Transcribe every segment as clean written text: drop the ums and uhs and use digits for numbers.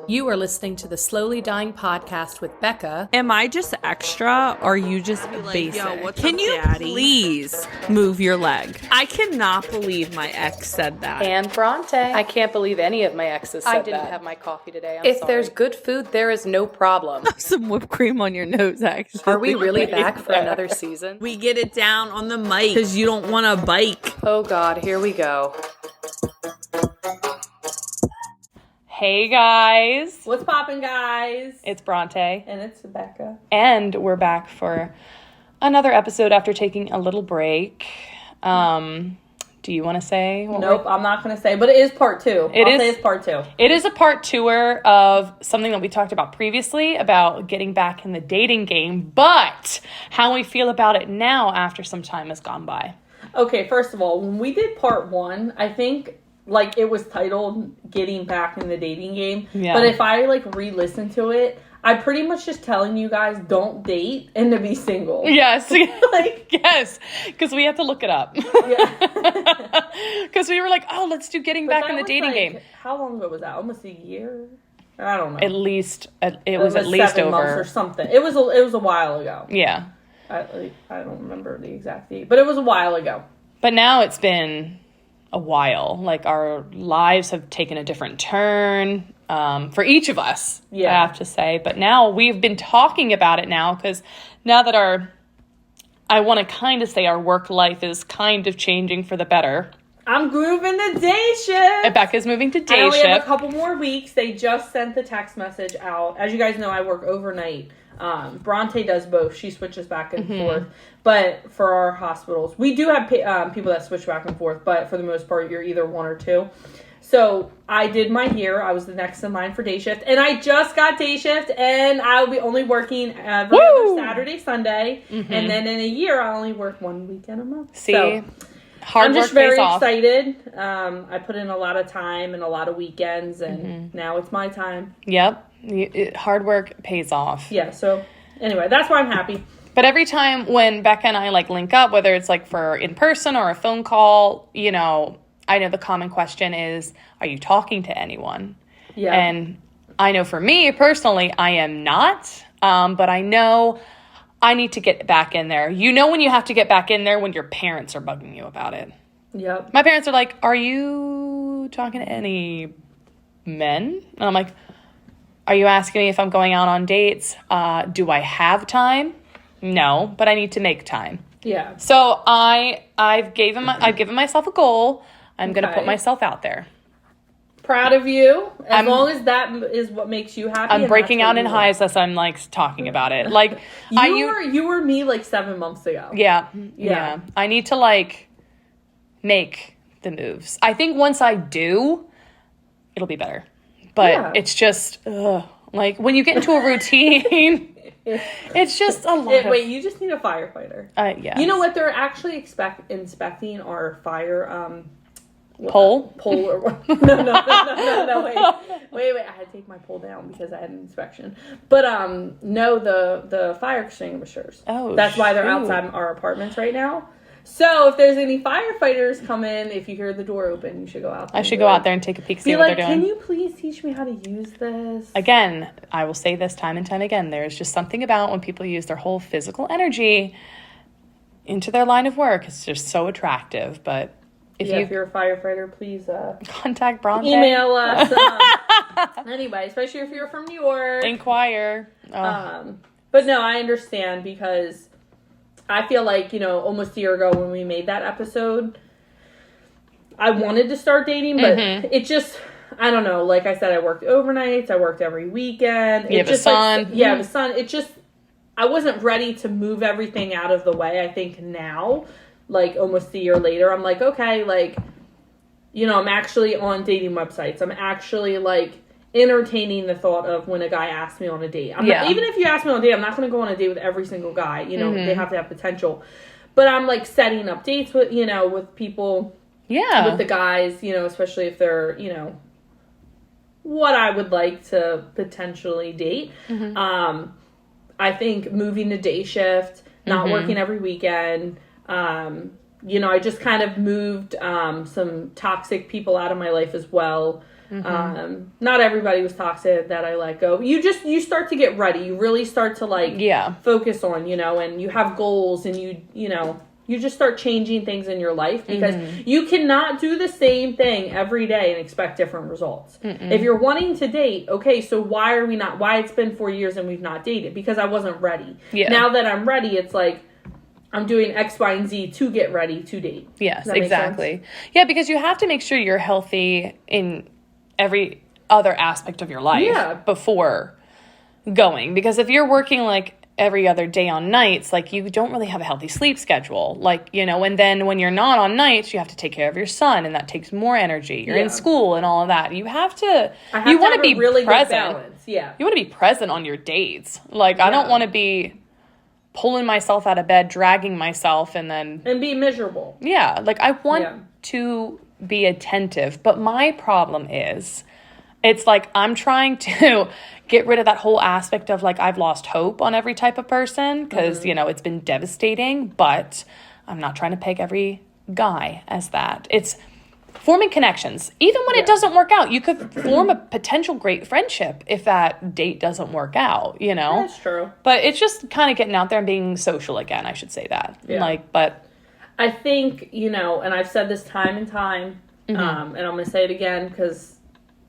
You are listening to the Slowly Dying Podcast with Bekah. Am I just extra or are you just basic? Yo, what's Can up, you Daddy? please move your leg? I cannot believe my ex said that. And Bronte. I can't believe any of my exes said that. I didn't have my coffee today. If there's good food, there is no problem. Some whipped cream on your nose, actually. Are we really back for another season? We get it down on the mic because you don't want a bike. Oh God, here we go. Hey guys, What's poppin', guys? it's Bronte, And it's Bekah. and we're back for another episode after taking a little break. Do you want to say? Nope, I'm not going to say, but it is part two. I'll say it's part two. It is a part two-er of something that we talked about previously about getting back in the dating game, but how we feel about it now after some time has gone by. Okay, first of all, when we did part one, I think it was titled Getting Back in the Dating Game. Yeah. But if I re-listen to it, I'm pretty much just telling you guys don't date and to be single. Yes, yes, because we had to look it up. Yeah. Because we were like, oh, let's do getting back in the dating game. How long ago was that? Almost a year? I don't know. At least, it was at least 7 months over. or something. It was a while ago. Yeah. I don't remember the exact date, but it was a while ago. But now it's been a while. Like, our lives have taken a different turn for each of us, Yeah. I have to say. But now we've been talking about it now because now that I want to kind of say our work life is kind of changing for the better. I'm grooving the day shift. Becca's moving to day I only shift. have a couple more weeks. They just sent the text message out. As you guys know, I work overnight. Bronte does both. She switches back and forth. But for our hospitals, we do have people that switch back and forth. But for the most part, you're either one or two. So I did my year. I was the next in line for day shift. And I just got day shift. And I'll be only working every other Saturday, Sunday. And then in a year, I only work one weekend a month. See? So, Hard I'm work just very pays off. excited. I put in a lot of time and a lot of weekends, and now it's my time. Yep. Hard work pays off. Yeah, so anyway, that's why I'm happy. But every time when Becca and I link up, whether it's for in person or a phone call, I know the common question is, are you talking to anyone? Yeah. And I know for me personally, I am not. But I know I need to get back in there. When you have to get back in there when your parents are bugging you about it. Yep. My parents are like, are you talking to any men? And I'm like, are you asking me if I'm going out on dates? Do I have time? No, but I need to make time. Yeah. So I've given myself a goal. I'm going to put myself out there. Proud of you. As long as that is what makes you happy. I'm breaking out in highs as I'm talking about it. You were me 7 months ago. Yeah. I need to make the moves. I think once I do, it'll be better. But it's just when you get into a routine, it's just a lot. Wait, you just need a firefighter. Yeah. You know what? They're actually inspecting our fire pole or what? No. Wait. I had to take my pole down because I had an inspection. But no, the fire extinguishers. Oh, that's why they're outside our apartments right now. So if there's any firefighters come in, if you hear the door open, you should go out there. I should go out there and take a peek, see Be what they're doing. Can you please teach me how to use this? Again, I will say this time and time again. There's just something about when people use their whole physical energy into their line of work. It's just so attractive. But if you're a firefighter, please contact Bronte. Email us. Anyway, especially if you're from New York. Inquire. But no, I understand because I feel almost a year ago when we made that episode, I wanted to start dating, but it just, I don't know. Like I said, I worked overnights. I worked every weekend. You have a son. I have a son. It just, I wasn't ready to move everything out of the way. I think now, almost a year later, I'm okay, I'm actually on dating websites. I'm actually entertaining the thought of when a guy asks me on a date. Not, even if you ask me on a date, I'm not going to go on a date with every single guy. They have to have potential. But I'm setting up dates with, with people. Yeah. With the guys, especially if they're, what I would like to potentially date. I think moving to day shift, not working every weekend, I just kind of moved some toxic people out of my life as well. Not everybody was toxic that I let go. You start to get ready. You really start to focus on, and you have goals, and you just start changing things in your life, because you cannot do the same thing every day and expect different results. If you're wanting to date, okay, so why it's been 4 years and we've not dated? Because I wasn't ready. Yeah. Now that I'm ready, it's like, I'm doing X, Y, and Z to get ready to date. Yes, exactly. Yeah, because you have to make sure you're healthy in every other aspect of your life before going. Because if you're working like every other day on nights, like, you don't really have a healthy sleep schedule. Like, and then when you're not on nights, you have to take care of your son, and that takes more energy. You're in school and all of that. You want to be really present. Good balance. Yeah. You want to be present on your dates. Like, I don't want to be pulling myself out of bed, dragging myself, and be miserable. Yeah. Like, I want to be attentive, but my problem is, it's like, I'm trying to get rid of that whole aspect of, like, I've lost hope on every type of person, because, it's been devastating, but I'm not trying to peg every guy as that. It's forming connections. Even when it doesn't work out, you could form a potential great friendship if that date doesn't work out, That's true. But it's just kind of getting out there and being social again, I should say that. Yeah. But I think, and I've said this time and time, and I'm going to say it again, because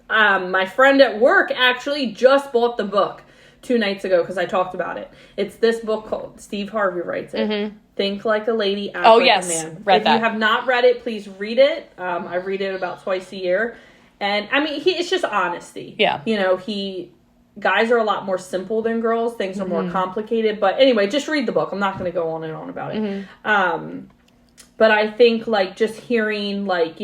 my friend at work actually just bought the book 2 nights ago, because I talked about it. It's this book called, Steve Harvey writes it, Think Like a Lady, Act Like a Man. If you have not read it, please read it. I read it about twice a year. And, I mean, it's just honesty. Yeah. Guys are a lot more simple than girls. Things are more complicated. But anyway, just read the book. I'm not going to go on and on about it. But I think, like, just hearing, like,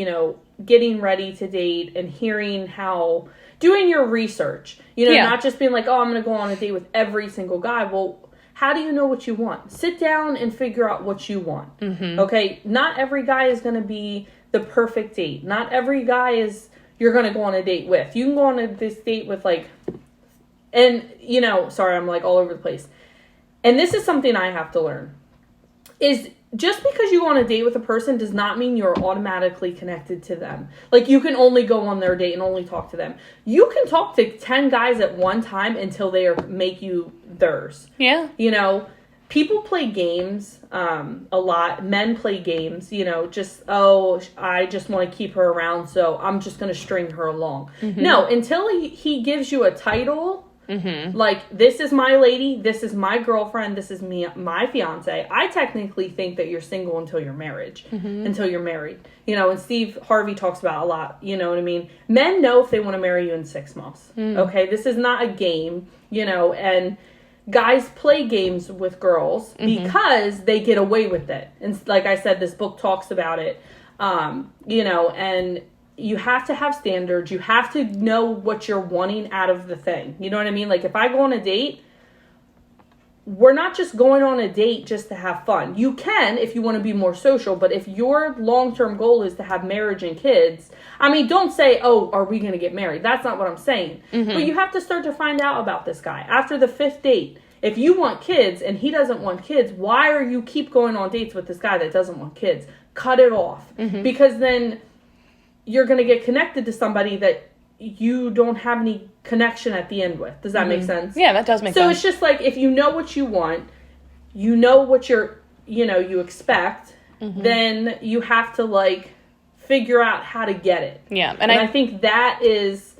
getting ready to date and hearing how, doing your research, not just being like, oh, I'm going to go on a date with every single guy. Well, how do you know what you want? Sit down and figure out what you want. Okay. Not every guy is going to be the perfect date. Not every guy you're going to go on a date with. You can go on this date with, like, and, sorry, I'm like all over the place. And this is something I have to learn, is just because you go on a date with a person does not mean you're automatically connected to them. Like, you can only go on their date and only talk to them. You can talk to 10 guys at one time until they make you theirs. Yeah. People play games a lot. Men play games, I just want to keep her around, so I'm just going to string her along. No, until he gives you a title, like, this is my lady, this is my girlfriend, this is my fiance. I technically think that you're single until you're married. And Steve Harvey talks about a lot, you know what I mean? Men know if they want to marry you in 6 months. Okay, this is not a game, and guys play games with girls because they get away with it. And like I said, this book talks about it, and you have to have standards. You have to know what you're wanting out of the thing. You know what I mean? Like, if I go on a date, we're not just going on a date just to have fun. You can if you want to be more social, but if your long-term goal is to have marriage and kids, I mean, don't say, oh, are we going to get married? That's not what I'm saying. But you have to start to find out about this guy. After the 5th date, if you want kids and he doesn't want kids, why are you keep going on dates with this guy that doesn't want kids? Cut it off. Because then you're going to get connected to somebody that you don't have any connection at the end with. Does that make sense? Yeah, that does make sense. So it's just like, if you know what you want, you know what you expect, then you have to, like, figure out how to get it. Yeah. And I think that is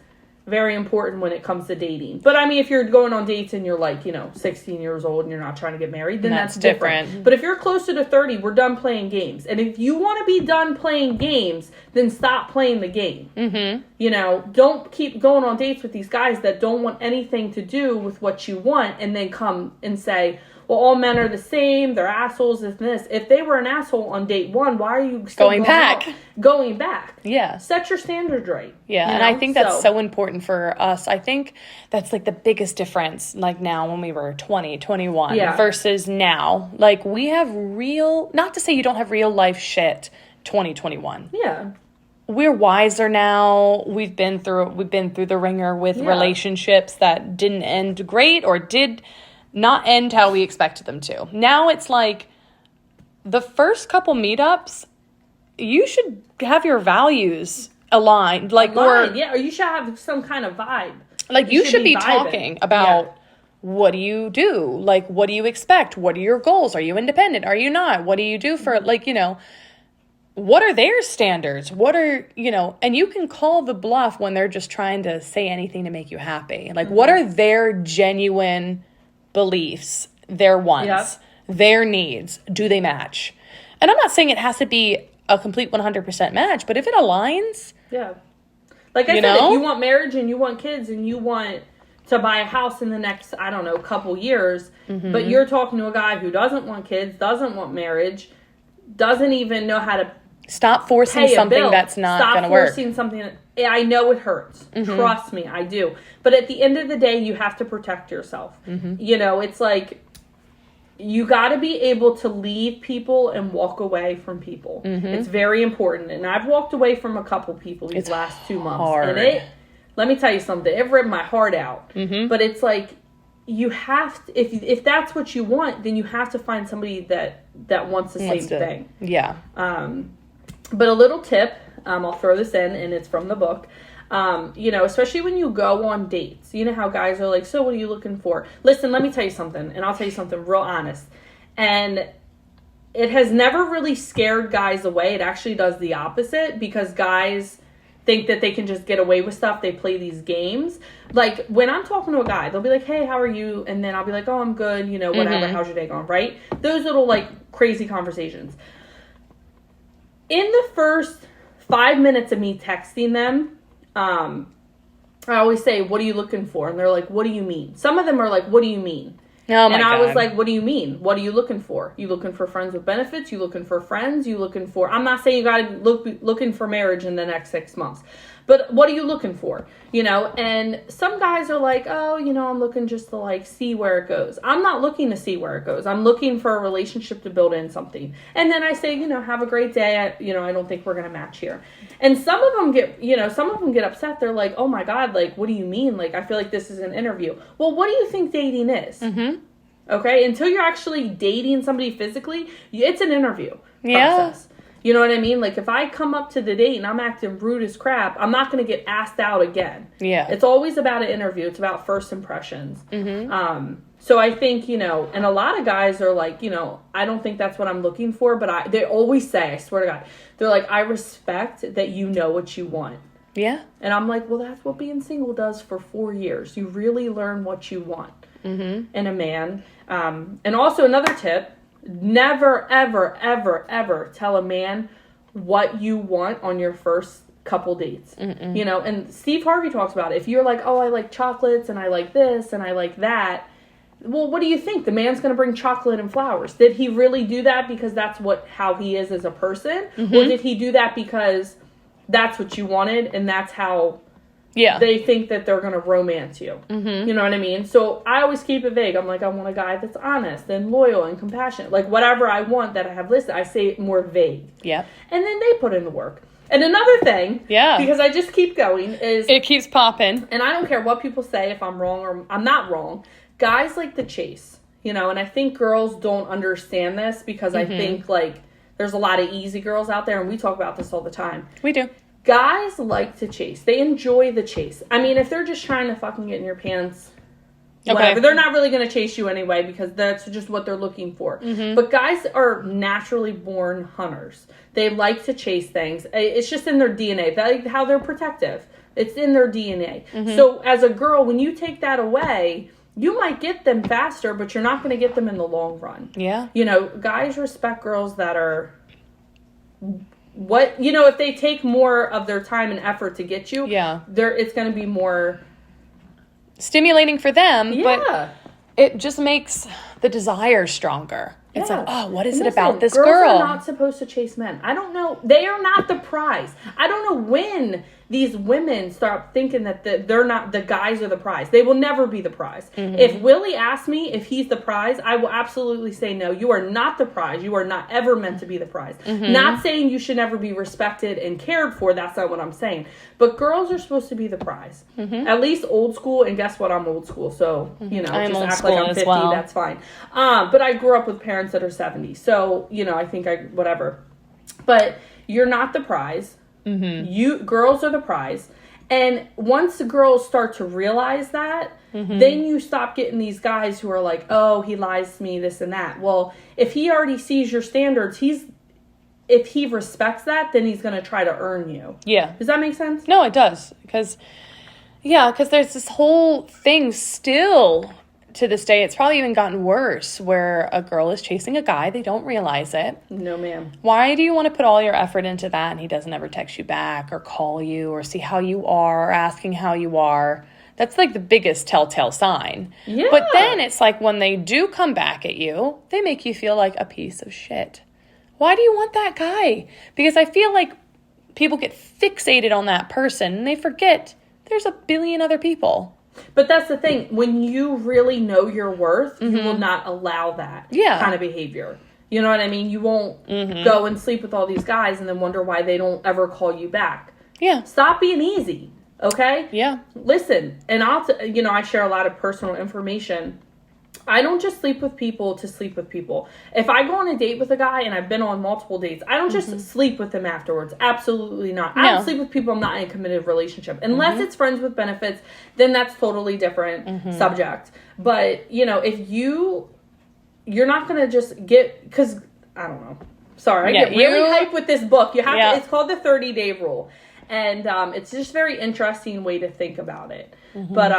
very important when it comes to dating. But I mean, if you're going on dates and you're like, 16 years old and you're not trying to get married, then that's different. But if you're closer to 30, we're done playing games. And if you want to be done playing games, then stop playing the game. Don't keep going on dates with these guys that don't want anything to do with what you want, and then come and say, well, all men are the same, they're assholes, this. If they were an asshole on date 1, why are you still going back? Yeah. Set your standard right. Yeah, and I think that's so important for us. I think that's, like, the biggest difference, like, now when we were 20, 21 versus now. Like, we have not to say you don't have real life shit 2021. Yeah. We're wiser now. We've been through the ringer with relationships that didn't end great or did not end how we expected them to. Now it's like, the first couple meetups, you should have your values aligned. Like, Aligned, or yeah, or you should have some kind of vibe. like you should be vibing. talking about what do you do? Like, what do you expect? What are your goals? Are you independent? Are you not? What do you do for, like, you know, what are their standards? What are, you know, and you can call the bluff when they're just trying to say anything to make you happy. Like, what are their genuine beliefs, their wants, their needs? Do they match? And I'm not saying it has to be a complete 100% match, but if it aligns. Yeah. Like I said, if you want marriage and you want kids and you want to buy a house in the next, I don't know, couple years, but you're talking to a guy who doesn't want kids, doesn't want marriage, doesn't even know how to stop forcing something that's not going to work. Stop forcing something. I know it hurts. Trust me, I do. But at the end of the day, you have to protect yourself. You know, it's like you got to be able to leave people and walk away from people. It's very important. And I've walked away from a couple people these last 2 months. Hard. And let me tell you something. It ripped my heart out. But it's like, you have to, if that's what you want, then you have to find somebody that wants the same thing. Yeah. But a little tip, I'll throw this in, and it's from the book. You know, especially when you go on dates, you know how guys are like, so what are you looking for? Listen, let me tell you something, and I'll tell you something real honest. And it has never really scared guys away. It actually does the opposite, because guys think that they can just get away with stuff. They play these games. Like, when I'm talking to a guy, they'll be like, hey, how are you? And then I'll be like, oh, I'm good, you know, whatever. How's your day going, right? Those little, like, crazy conversations. In the first 5 minutes of me texting them, I always say, what are you looking for? And they're like, what do you mean? Some of them are like, what do you mean? Oh my and I God. was like, what do you mean? What are you looking for? You looking for friends with benefits? You looking for friends? You looking for... I'm not saying you got to looking for marriage in the next 6 months. But what are you looking for? You know, and some guys are like, oh, you know, I'm looking just to, like, see where it goes. I'm not looking to see where it goes. I'm looking for a relationship to build in something. And then I say, you know, have a great day. I don't think we're going to match here. And some of them get upset. They're like, oh my God, like, what do you mean? Like, I feel like this is an interview. Well, what do you think dating is? Okay? Until you're actually dating somebody physically, it's an interview process. You know what I mean? Like, if I come up to the date and I'm acting rude as crap, I'm not going to get asked out again. Yeah. It's always about an interview. It's about first impressions. So I think, you know, and a lot of guys are like, you know, I don't think that's what I'm looking for, but they always say, I swear to God, they're like, I respect that you know what you want. Yeah. And I'm like, well, that's what being single does for 4 years. You really learn what you want in a man. And also another tip, never, ever, ever, ever tell a man what you want on your first couple dates. You know, and Steve Harvey talks about it. If you're like, oh, I like chocolates and I like this and I like that. Well, what do you think? The man's going to bring chocolate and flowers. Did he really do that because that's how he is as a person? Or did he do that because that's what you wanted and that's how they think that they're going to romance you? You know what I mean? So I always keep it vague. I'm like, I want a guy that's honest and loyal and compassionate. Like, whatever I want that I have listed, I say it more vague. Yeah. And then they put in the work. And another thing, because I just keep going, is... It keeps popping. And I don't care what people say, if I'm wrong or I'm not wrong. Guys like to chase, you know, and I think girls don't understand this because I think, like, there's a lot of easy girls out there, and we talk about this all the time. We do. Guys like to chase. They enjoy the chase. I mean, if they're just trying to fucking get in your pants, whatever, they're not really going to chase you anyway because that's just what they're looking for. But guys are naturally born hunters. They like to chase things. It's just in their DNA. Like how they're protective. It's in their DNA. So as a girl, when you take that away... You might get them faster, but you're not going to get them in the long run. Yeah. You know, guys respect girls that are... You know, if they take more of their time and effort to get you, it's going to be more... stimulating for them, but it just makes the desire stronger. It's like, oh, what is it about this girl? Girls are not supposed to chase men. I don't know. They are not the prize. I don't know when these women start thinking that they're not, the guys are the prize. They will never be the prize. If Willie asks me if he's the prize, I will absolutely say no. You are not the prize. You are not ever meant to be the prize. Not saying you should never be respected and cared for. That's not what I'm saying. But girls are supposed to be the prize. At least old school. And guess what? I'm old school. So, you know, just act like I'm 50. That's fine. But I grew up with parents that are 70. So, you know, I think whatever. But you're not the prize. Girls are the prize. And once the girls start to realize that, then you stop getting these guys who are like, oh, he lies to me, this and that. Well, if he already sees your standards, if he respects that, then he's going to try to earn you. Yeah. Does that make sense? No, it does. Because there's this whole thing still to this day. It's probably even gotten worse where a girl is chasing a guy. They don't realize it. No, ma'am. Why do you want to put all your effort into that and he doesn't ever text you back or call you or see how you are or asking how you are? That's like the biggest telltale sign. Yeah. But then it's like when they do come back at you, they make you feel like a piece of shit. Why do you want that guy? Because I feel like people get fixated on that person and they forget there's a billion other people. But that's the thing. When you really know your worth, you will not allow that kind of behavior. You know what I mean? You won't go and sleep with all these guys and then wonder why they don't ever call you back. Yeah. Stop being easy. Okay? Yeah. Listen, and I share a lot of personal information. I don't just sleep with people to sleep with people. If I go on a date with a guy, and I've been on multiple dates, I don't just sleep with him afterwards. Absolutely not. I don't sleep with people I'm not in a committed relationship. Unless it's friends with benefits, then that's totally different subject. But, if you're not going to just because, I don't know. Sorry, I get really hyped with this book. You have to, it's called The 30-Day Rule. And it's just a very interesting way to think about it. But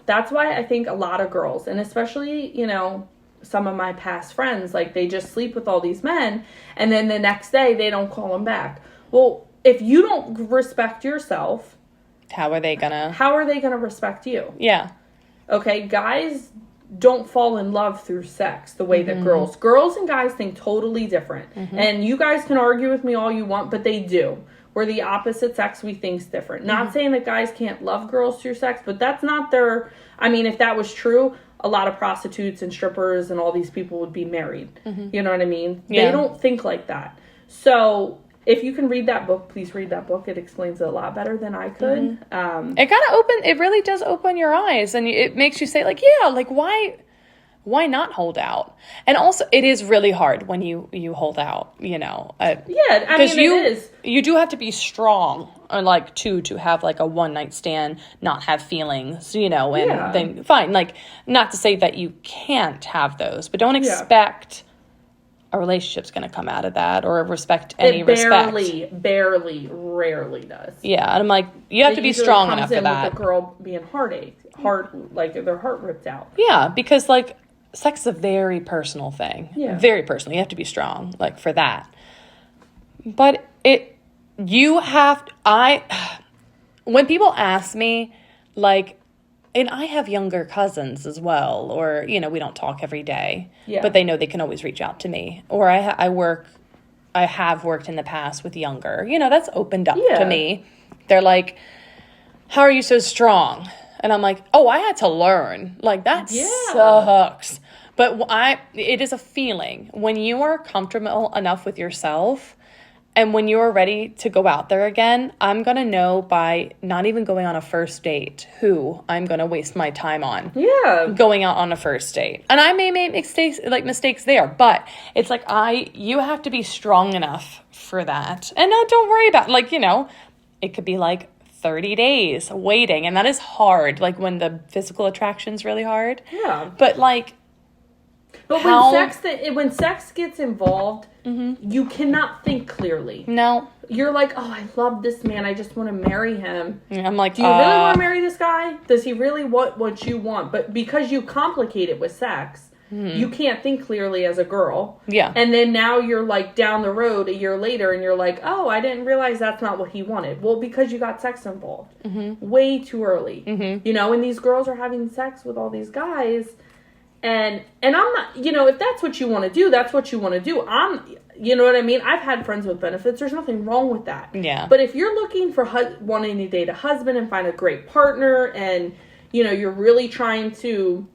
that's why I think a lot of girls, and especially, some of my past friends, like they just sleep with all these men and then the next day they don't call them back. Well, if you don't respect yourself, how are they gonna respect you? Yeah. Okay, guys don't fall in love through sex the way that girls and guys think totally different. And you guys can argue with me all you want, but they do. We're the opposite sex, we think's different. Not saying that guys can't love girls through sex, but that's not their... I mean, if that was true, a lot of prostitutes and strippers and all these people would be married. You know what I mean? Yeah. They don't think like that. So, if you can read that book, please read that book. It explains it a lot better than I could. It really does open your eyes, and it makes you say, like, yeah, like, why not hold out? And also, it is really hard when you hold out, it is. You do have to be strong, or like, to have like a one-night stand, not have feelings, and then fine. Like, not to say that you can't have those, but don't expect a relationship's going to come out of that or respect any respect. Barely, rarely does. Yeah, and I'm like, you have to be strong enough for that. With the girl being like their heart ripped out. Yeah, because like, sex is a very personal thing. Yeah. Very personal. You have to be strong, like, for that. But when people ask me, like, and I have younger cousins as well, or, we don't talk every day, but they know they can always reach out to me. Or I have worked in the past with younger, that's opened up to me. They're like, how are you so strong? And I'm like, oh, I had to learn. Like, that sucks. But it is a feeling. When you are comfortable enough with yourself and when you are ready to go out there again, I'm going to know by not even going on a first date who I'm going to waste my time on. Yeah. Going out on a first date. And I may make mistakes there, but it's like you have to be strong enough for that. And don't worry about, it could be like 30 days waiting, and that is hard, like when the physical attraction's really hard. Yeah. But when sex gets involved, you cannot think clearly. No. You're like, oh, I love this man, I just want to marry him. I'm like, do you really want to marry this guy? Does he really want what you want? But because you complicate it with sex, you can't think clearly as a girl. Yeah. And then now you're like down the road a year later and you're like, oh, I didn't realize that's not what he wanted. Well, because you got sex involved. Way too early. And these girls are having sex with all these guys. And I'm not, if that's what you want to do, that's what you want to do. You know what I mean? I've had friends with benefits. There's nothing wrong with that. Yeah. But if you're looking for wanting to date a husband and find a great partner and, you're really trying to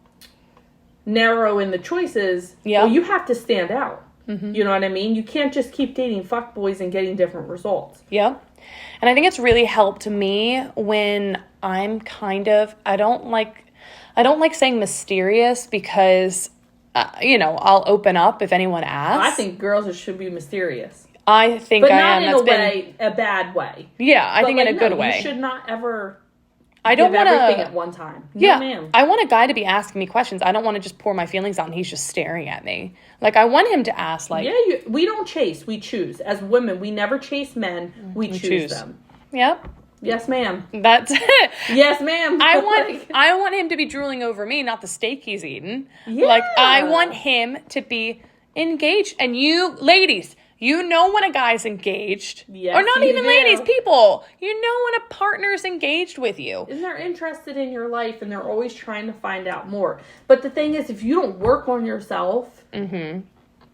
narrow in the choices, well, you have to stand out. You know what I mean? You can't just keep dating fuckboys and getting different results. Yeah. And I think it's really helped me when I'm I don't like saying mysterious because, I'll open up if anyone asks. I think girls should be mysterious. I think but I not am. in a bad way. Yeah, I think in a good way. You should not ever I don't give want everything at one time. No, yeah, ma'am. I want a guy to be asking me questions. I don't want to just pour my feelings out and he's just staring at me. Like, I want him to ask, like... Yeah, we don't chase. We choose. As women, we never chase men. We choose them. Yep. Yes, ma'am. That's it. Yes, ma'am. I want him to be drooling over me, not the steak he's eating. Yeah. Like, I want him to be engaged. And you, ladies... You know when a guy's engaged. Yes, or not even do. ladies, people. You know when a partner's engaged with you. And they're interested in your life and they're always trying to find out more. But the thing is, if you don't work on yourself,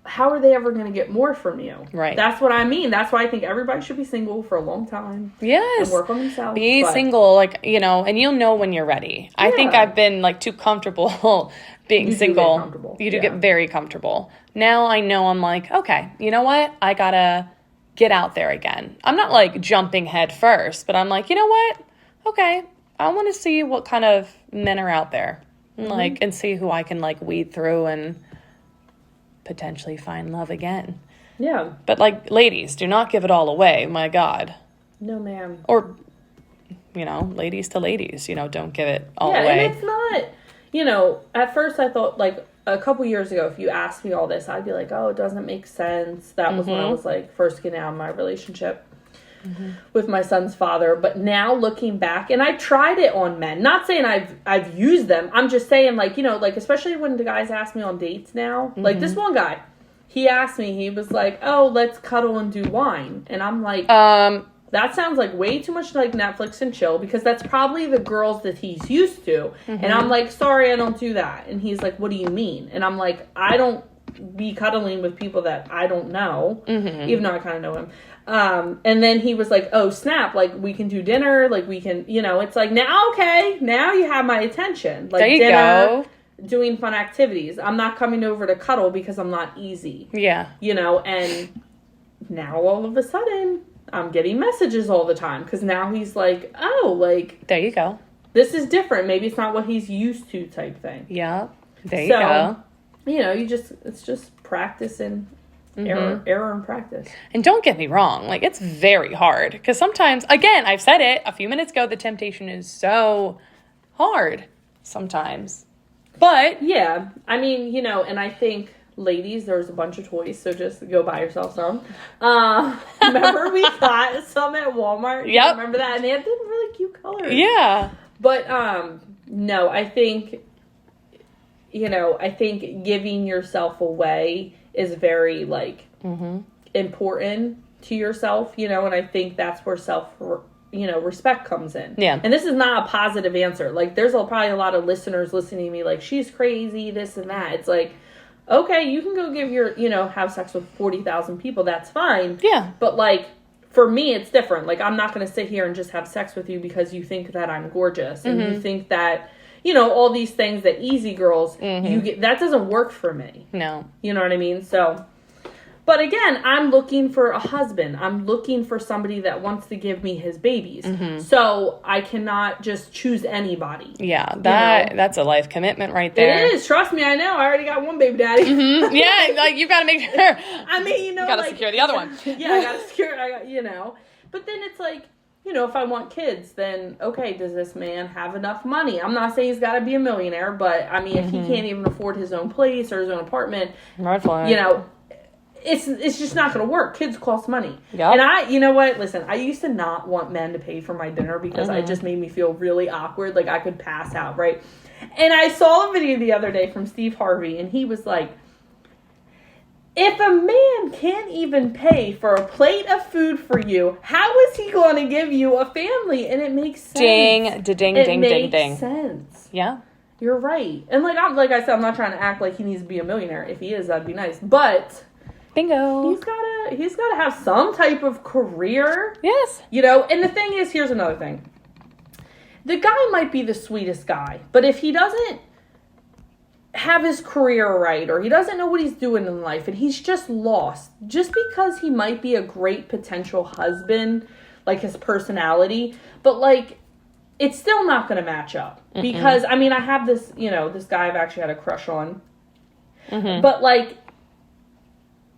how are they ever going to get more from you? Right. That's what I mean. That's why I think everybody should be single for a long time. Yes. And work on themselves. Be single, like, you know, and you'll know when you're ready. I think I've been, like, too comfortable being single. You do get very comfortable. Now I know I'm like, okay, you know what? I gotta get out there again. I'm not like jumping head first, but I'm like, you know what? Okay, I want to see what kind of men are out there, like, and see who I can like weed through and potentially find love again. Yeah. But like, ladies, do not give it all away. My God. No, ma'am. Or, you know, ladies to ladies, you know, don't give it all away. Yeah, and it's not, you know, at first I thought like, a couple years ago, if you asked me all this, I'd be like, oh, it doesn't make sense. That was when I was like first getting out of my relationship with my son's father. But now looking back, and I tried it on men, not saying I've used them. I'm just saying, like, you know, like, especially when the guys ask me on dates now, like this one guy, he asked me, he was like, oh, let's cuddle and do wine. And I'm like, that sounds like way too much like Netflix and chill, because that's probably the girls that he's used to. And I'm like, sorry, I don't do that. And he's like, what do you mean? And I'm like, I don't be cuddling with people that I don't know, even though I kind of know him. And then he was like, oh, snap, like, we can do dinner, like, we can, you know, it's like, now, okay, now you have my attention. Like, there you dinner, go. doing fun activities. I'm not coming over to cuddle because I'm not easy. Yeah. You know, and now all of a sudden... I'm getting messages all the time because now he's like, oh, like... There you go. This is different. Maybe it's not what he's used to type thing. Yeah. There you go. You know, it's just practice and error and practice. And don't get me wrong. Like, it's very hard. Because sometimes, again, I've said it a few minutes ago, the temptation is so hard sometimes. But... Yeah. I mean, you know, and I think... Ladies, there was a bunch of toys, so just go buy yourself some. Remember we got some at Walmart? Yep. Remember that? And they had them really cute colors. Yeah. But, no, I think, you know, I think giving yourself away is very, like, important to yourself, you know, and I think that's where respect comes in. Yeah. And this is not a positive answer. Like, there's probably a lot of listeners listening to me like, she's crazy, this and that. It's like... Okay, you can go have sex with 40,000 people. That's fine. Yeah. But, like, for me, it's different. Like, I'm not going to sit here and just have sex with you because you think that I'm gorgeous. And you think that, you know, all these things that easy girls, you get, that doesn't work for me. No. You know what I mean? So, but again, I'm looking for a husband. I'm looking for somebody that wants to give me his babies. So I cannot just choose anybody. Yeah, that's a life commitment right there. It is. Trust me, I know. I already got one baby daddy. Yeah, like, you got to make sure. I mean, you know, you got to secure the other one. Yeah, I got to secure. You know, but then it's like, you know, if I want kids, then okay, does this man have enough money? I'm not saying he's got to be a millionaire, but I mean, if he can't even afford his own place or his own apartment, red flag. You know. It's just not going to work. Kids cost money. Yep. And you know what? Listen, I used to not want men to pay for my dinner because it just made me feel really awkward. Like I could pass out, right? And I saw a video the other day from Steve Harvey, and he was like, if a man can't even pay for a plate of food for you, how is he going to give you a family? And it makes sense. Ding, ding, ding, ding. It makes sense. Yeah. You're right. And like I said, I'm not trying to act like he needs to be a millionaire. If he is, that'd be nice. But... Bingo. He's gotta have some type of career. Yes. You know, and the thing is, here's another thing. The guy might be the sweetest guy, but if he doesn't have his career right, or he doesn't know what he's doing in life, and he's just lost, just because he might be a great potential husband, like his personality, but like, it's still not gonna match up. Because, I mean, I have this, you know, this guy I've actually had a crush on, but like,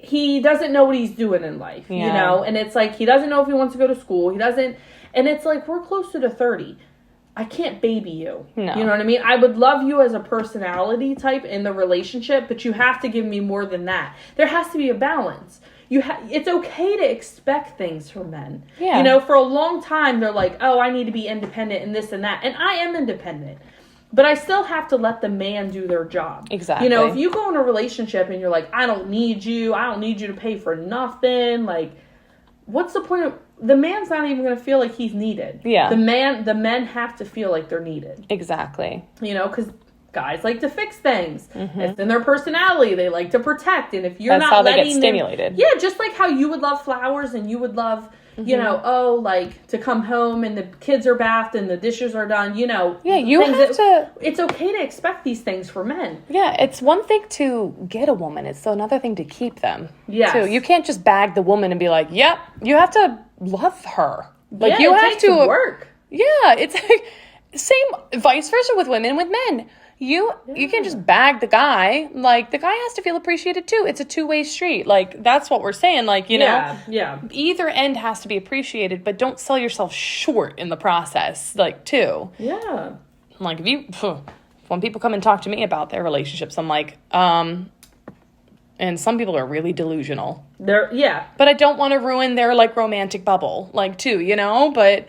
he doesn't know what he's doing in life, you know? And it's like, he doesn't know if he wants to go to school. He doesn't, and it's like, we're closer to 30. I can't baby you. No. You know what I mean? I would love you as a personality type in the relationship, but you have to give me more than that. There has to be a balance. It's okay to expect things from men. Yeah. You know, for a long time, they're like, oh, I need to be independent and this and that. And I am independent. But I still have to let the man do their job. Exactly. You know, if you go in a relationship and you're like, I don't need you to pay for nothing, like, what's the point of... The man's not even going to feel like he's needed. Yeah. The men have to feel like they're needed. Exactly. You know, because guys like to fix things. Mm-hmm. It's in their personality. They like to protect. And if you're That's how they get stimulated. Yeah, just like how you would love flowers and you would love, you know, like to come home and the kids are bathed and the dishes are done, you know. Yeah, you have to... It's okay to expect these things for men. Yeah, it's one thing to get a woman. It's another thing to keep them. Yeah. Too. You can't just bag the woman and be like, yep, you have to love her. Like, you have to work. Yeah, it's like same vice versa with women and with men. You can't just bag the guy. Like, the guy has to feel appreciated too. It's a two-way street. Like, that's what we're saying. Like, you know, either end has to be appreciated, but don't sell yourself short in the process. Like, too. Yeah. Like, when people come and talk to me about their relationships, I'm like, and some people are really delusional. But I don't want to ruin their, like, romantic bubble, like, too, you know? But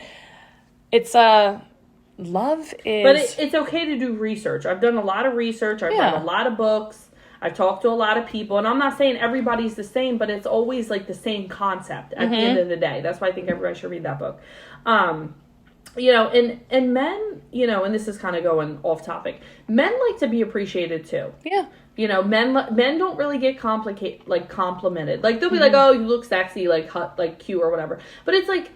it's, love is... But it's okay to do research. I've done a lot of research. I've read a lot of books. I've talked to a lot of people. And I'm not saying everybody's the same, but it's always, like, the same concept at the end of the day. That's why I think everybody should read that book. You know, and men, you know, and this is kind of going off topic. Men like to be appreciated, too. Yeah. You know, men don't really get complimented. Like, they'll be like, oh, you look sexy, like, hot, like, cute or whatever. But it's like,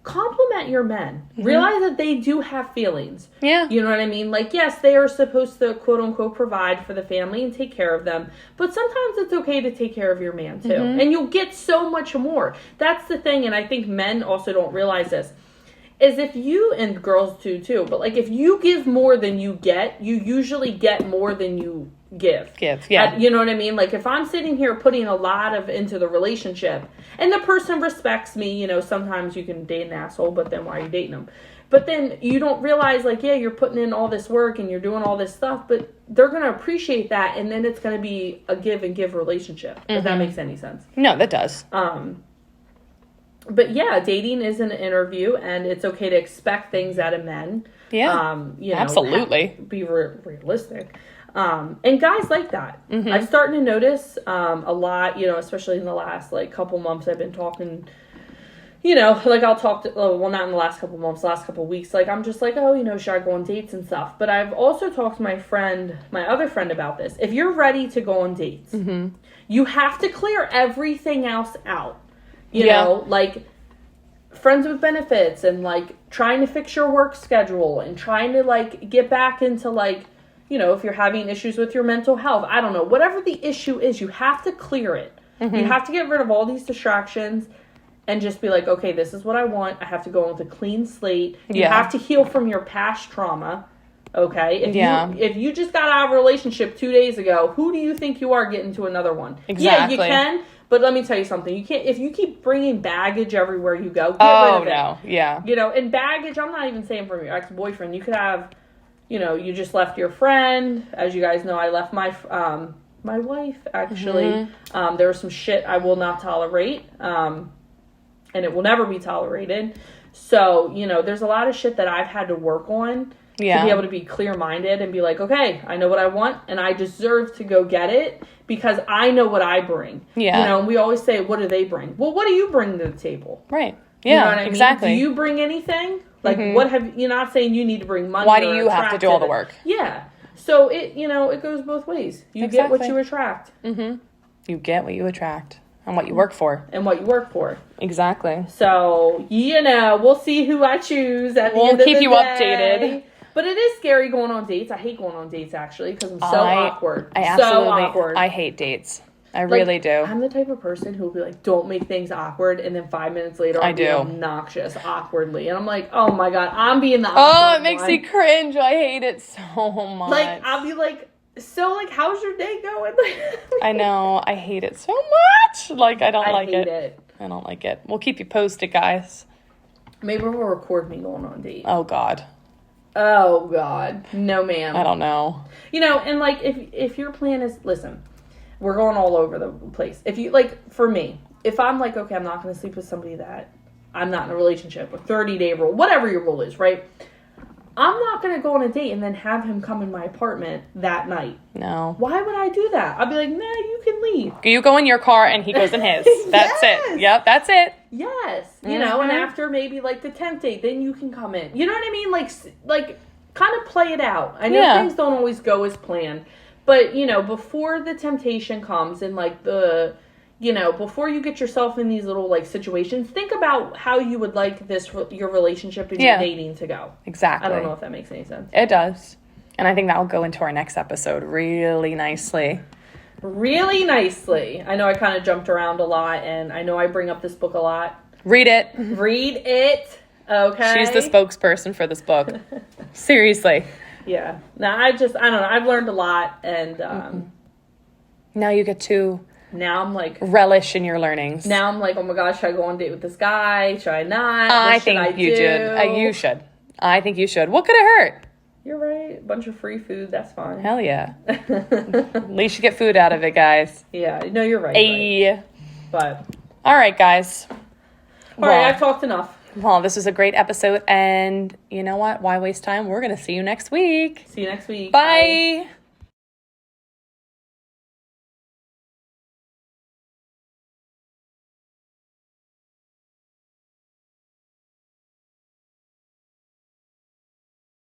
compliment your men. Realize that they do have feelings. Yeah. You know what I mean? Like, yes, they are supposed to, quote unquote, provide for the family and take care of them. But sometimes it's okay to take care of your man, too. And you'll get so much more. That's the thing. And I think men also don't realize this. Is if you, and girls too, but like if you give more than you get, you usually get more than you give. You know what I mean? Like, if I'm sitting here putting a lot of into the relationship and the person respects me, you know, sometimes you can date an asshole, but then why are you dating them? But then you don't realize, like, yeah, you're putting in all this work and you're doing all this stuff, but they're going to appreciate that, and then it's going to be a give and give relationship, if that makes any sense. No, that does. But yeah, dating is an interview, and it's okay to expect things out of men. Yeah, you know, absolutely. Be realistic. And guys like that. I'm starting to notice a lot, you know, especially in the last, like, couple months I've been talking, you know, like, I'll talk to, well, not in the last couple months, last couple weeks, like, I'm just like, oh, you know, should I go on dates and stuff? But I've also talked to my other friend about this. If you're ready to go on dates, you have to clear everything else out. You know, like, friends with benefits and, like, trying to fix your work schedule and trying to, like, get back into, like, you know, if you're having issues with your mental health, I don't know, whatever the issue is, you have to clear it. You have to get rid of all these distractions and just be like, okay, this is what I want. I have to go on with a clean slate. You have to heal from your past trauma. Okay? If you just got out of a relationship 2 days ago, who do you think you are getting to another one? Exactly. Yeah, you can. But let me tell you something. You can't, if you keep bringing baggage everywhere you go, get rid of it. Oh, no. Yeah. You know, and baggage, I'm not even saying from your ex-boyfriend. You could have, you know, you just left your friend. As you guys know, I left my wife, actually. There was some shit I will not tolerate. And it will never be tolerated. So, you know, there's a lot of shit that I've had to work on. To be able to be clear-minded and be like, okay, I know what I want, and I deserve to go get it because I know what I bring. Yeah. You know, and we always say, what do they bring? Well, what do you bring to the table? Right. Yeah, you know what I exactly. mean? Do you bring anything? Like, what have, you're not saying you need to bring money. Why do you have to do all the work? Yeah. So, it, you know, it goes both ways. You get what you attract. You get what you attract. And what you work for. And what you work for. Exactly. So, you know, we'll see who I choose at the end of the day. We'll keep you updated. But it is scary going on dates. I hate going on dates, actually, because I'm so awkward. I hate dates. I really do. I'm the type of person who will be like, don't make things awkward, and then 5 minutes later, I'll be obnoxious awkwardly. And I'm like, oh my God, I'm being the awkward it makes me cringe. I hate it so much. Like, I'll be like, So, like, how's your day going? I know. I hate it so much. Like, I don't like hate it. I don't like it. We'll keep you posted, guys. Maybe we'll record me going on a date. Oh, God. Oh, God. No, ma'am. I don't know. You know, and, like, if your plan is, listen, we're going all over the place. If you, like, for me, if I'm like, okay, I'm not going to sleep with somebody that I'm not in a relationship, a 30-day rule, whatever your rule is, right? I'm not going to go on a date and then have him come in my apartment that night. No. Why would I do that? I'd be like, nah, you can leave. You go in your car and he goes in his. That's it. Yep, that's it. Yes. You know, and after maybe like the 10th date, then you can come in. You know what I mean? Like kind of play it out. I know things don't always go as planned. But, you know, before the temptation comes and like before you get yourself in these little like situations, think about how you would like your relationship and your dating to go. Exactly. I don't know if that makes any sense. It does. And I think that will go into our next episode really nicely. Really nicely. I know I kind of jumped around a lot, and I know I bring up this book a lot. Read it. Read it. Okay. She's the spokesperson for this book. Seriously. Yeah. Now, I don't know. I've learned a lot, and now you get to now I'm like relish in your learnings. Now I'm like, oh my gosh, should I go on a date with this guy? Should I not? I think you should. You should. I think you should. What could it hurt? You're right. A bunch of free food. That's fine. Hell yeah. At least you get food out of it, guys. Yeah. No, you're right. Right. But. All right, guys. All right, I've talked enough. Well, this was a great episode. And you know what? Why waste time? We're going to see you next week. See you next week. Bye. Bye.